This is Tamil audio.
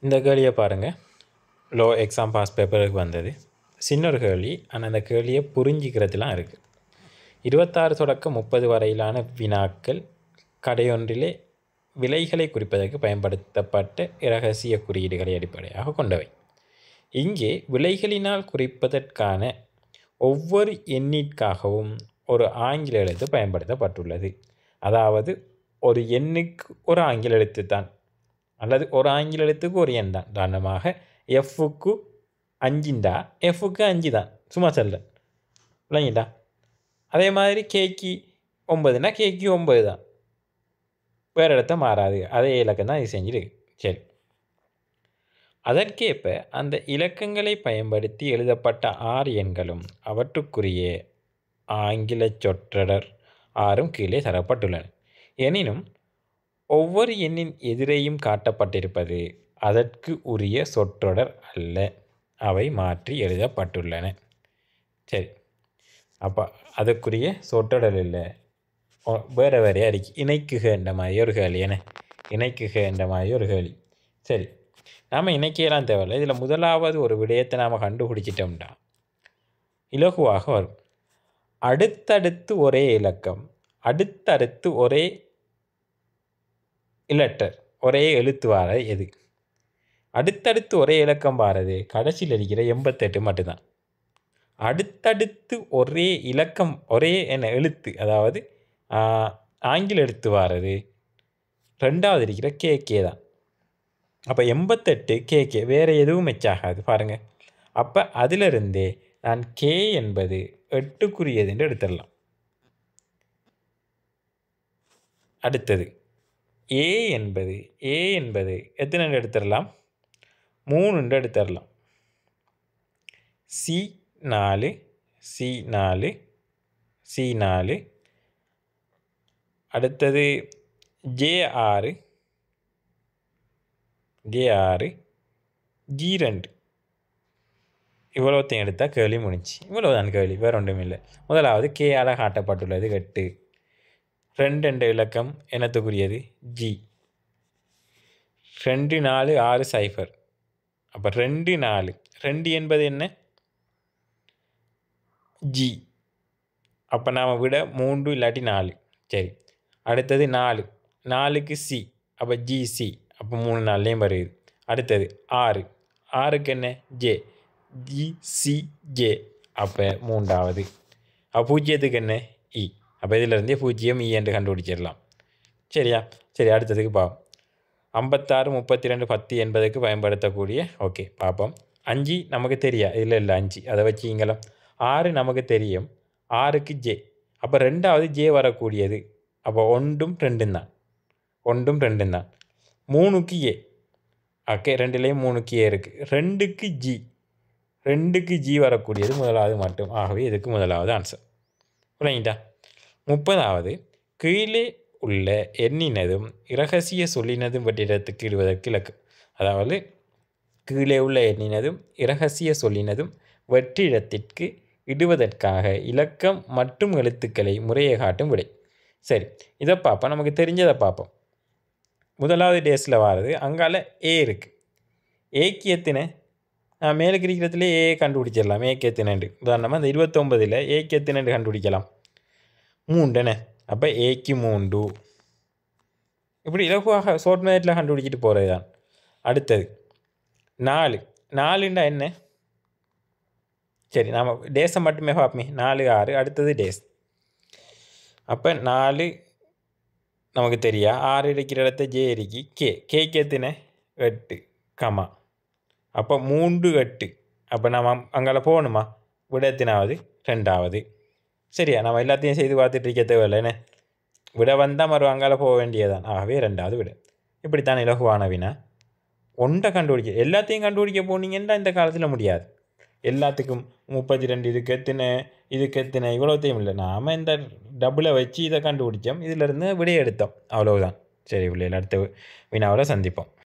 இந்த கேள்வியை பாருங்கள். லோ எக்ஸாம் பாஸ் பேப்பருக்கு வந்தது. சின்ன ஒரு கேள்வி, ஆனால் அந்த கேள்வியை புரிஞ்சிக்கிறதுலாம் இருக்குது. 26 தொடக்கம் 30 வரையிலான வினாக்கள் கடையொன்றிலே விலைகளை குறிப்பதற்கு பயன்படுத்தப்பட்ட இரகசிய குறியீடுகளை அடிப்படையாக கொண்டவை. இங்கே விலைகளினால் குறிப்பதற்கான ஒவ்வொரு எண்ணிற்காகவும் ஒரு ஆங்கில எழுத்து பயன்படுத்தப்பட்டுள்ளது. அதாவது ஒரு எண்ணுக்கு ஒரு ஆங்கில எழுத்து தான், அல்லது ஒரு ஆங்கில எழுத்துக்கு ஒரு எண் தான். உதாரணமாக எஃப்க்கு 5 எஃப்க்கு 5 தான், சும்மா சொல்ல இல்லைங்கடா. அதே மாதிரி கேக்கு 9னா கேக்கு 9 தான், வேறு இடத்த மாறாது, அதே இலக்கம் தான் இது செஞ்சுருக்கு. சரி, அதற்கேற்ப அந்த இலக்கங்களை பயன்படுத்தி எழுதப்பட்ட 6 எண்களும் அவற்றுக்குரிய ஆங்கில சொற்றொடர் 6ம் கீழே தரப்பட்டுள்ளன. எனினும் ஒவ்வொரு எண்ணின் எதிரையும் காட்டப்பட்டிருப்பது அதற்கு உரிய சொற்றொடர் அல்ல, அவை மாற்றி எழுதப்பட்டுள்ளன. சரி, அப்போ அதற்குரிய சொற்றொடர் இல்லை, வேறு வேறு அடிக்கி இணைக்குக என்ற மாதிரி ஒரு கேள்வி. என இணைக்குக என்ற மாதிரி ஒரு கேள்வி. சரி, நாம் இணைக்கையெல்லாம் தேவையில்லை. இதில் முதலாவது ஒரு விடயத்தை நாம் கண்டுபிடிச்சிட்டோம்டா இலகுவாக வரும். அடுத்தடுத்து ஒரே இலக்கம், அடுத்தடுத்து ஒரே லெட்டர், ஒரே எழுத்து வார எது? அடுத்தடுத்து ஒரே இலக்கம் வாரது கடைசியில் இருக்கிற 88 மட்டும்தான். அடுத்தடுத்து ஒரே இலக்கம், ஒரே என்ன எழுத்து, அதாவது ஆங்கில எழுத்து வாரது ரெண்டாவது இருக்கிற கேகே தான். அப்போ 88 கேகே, வேறு எதுவும் மெச்சாகாது பாருங்கள். அப்போ அதிலிருந்தே நான் கே என்பது 8க்குரியது என்று எடுத்துடலாம். அடுத்தது ஏ என்பது எத்தனை எடுத்துடலாம்? 3 எடுத்துடலாம். சி 4. அடுத்தது ஜே 6, ஜி 2. இவ்வளோத்தையும் எடுத்தால் கேள்வி முடிஞ்சு. இவ்வளோதான் கேள்வி, வேறு ஒன்றும் இல்லை. முதலாவது கேயால் காட்டப்பட்டுள்ளது 8. 2 என்ற இலக்கம் என்னத்துக்குரியது? ஜி. 2 4 6 0. அப்போ 2 4, 2 என்பது என்ன? ஜி. அப்போ நாம் விட 3 இல்லாட்டி 4. சரி, அடுத்தது 4, 4க்கு சி, அப்போ ஜிசி, அப்போ 3 4லேயும் வருது. அடுத்தது 6, 6க்கு என்ன? ஜே, ஜிசிஜே, அப்போ 3வது. அப்போ 0க்கு என்ன? இ. அப்போ இதிலிருந்தே 0 இ என்று கண்டுபிடிச்சிடலாம். சரியா? சரி, அடுத்ததுக்கு பார்ப்போம். 56 32 10 என்பதுக்கு பயன்படுத்தக்கூடிய, ஓகே பார்ப்போம். 5 நமக்கு தெரியா, இல்லை 5, அதை வச்சுக்கலாம். 6 நமக்கு தெரியும், 6க்கு ஜே, அப்போ ரெண்டாவது ஜே வரக்கூடியது, அப்போ 1ம் 2ம் தான், 3க்கு ஏ, ஓகே 2லேயும் 3க்கு ஏ இருக்குது. 2க்கு ஜி வரக்கூடியது முதலாவது மட்டும். ஆகவே இதுக்கு முதலாவது ஆன்சர். புரியுங்களா? 30வது, கீழே உள்ள எண்ணினதும் இரகசிய சொல்லினதும் வெற்றிடத்துக்கு இடுவதற்கு இலக்கு. அதாவது கீழே உள்ள எண்ணினதும் இரகசிய சொல்லினதும் வெற்றிடத்திற்கு இடுவதற்காக இலக்கம் மற்றும் எழுத்துக்களை முறையை காட்டும் விடை. சரி, இதை பார்ப்போம். நமக்கு தெரிஞ்சதை பார்ப்போம். முதலாவது டேஸில் வாரது அங்கால ஏ இருக்குது. ஏக்கு எத்தனை? நான் மேலுக்கு இருக்கிறதுல ஏ கண்டுபிடிச்சிடலாம். ஏக்கு எத்தனைண்டு உதாரணமாக இந்த 29ல் ஏக்கு எத்தனைண்டு கண்டுபிடிக்கலாம்? 3. அப்போ ஏக்கு 3. இப்படி இலகுவாக ஷார்ட் மெத்தடில் கண்டுபிடிச்சிட்டு போகிறது தான். அடுத்தது 4ண்டா என்ன? சரி, நாம் டேஸை மட்டுமே பார்ப்போமே. 4 6, அடுத்தது டேஸ். அப்போ 4 நமக்கு தெரியா, 6 இருக்கிற இடத்த ஜே இருக்கி, கேக்கு எத்தனை? 8, கமா. அப்போ 3 8. அப்போ நம்ம அங்கே போகணுமா? விட எத்தனாவது? 2வது. சரியா? நம்ம எல்லாத்தையும் செய்து பார்த்துட்டு இருக்க தேவையில்லை. என்ன விட வந்தால் மறு அங்கால போக வேண்டியதான். ஆகவே 2வது விட. இப்படித்தான் இலகுவான வினா. ஒன்றை கண்டுபிடிக்க, எல்லாத்தையும் கண்டுபிடிக்க போனீங்கன்னா இந்த காலத்தில் முடியாது. எல்லாத்துக்கும் 32 இதுக்கு எத்தனை இவ்வளோத்தையும் இல்லை. நாம் இந்த டபுளை வச்சு இதை கண்டுபிடிச்சோம், இதிலேருந்து விடையை எடுத்தோம், அவ்வளவுதான். சரி பிள்ளைகள், அடுத்த வினாவில் சந்திப்போம்.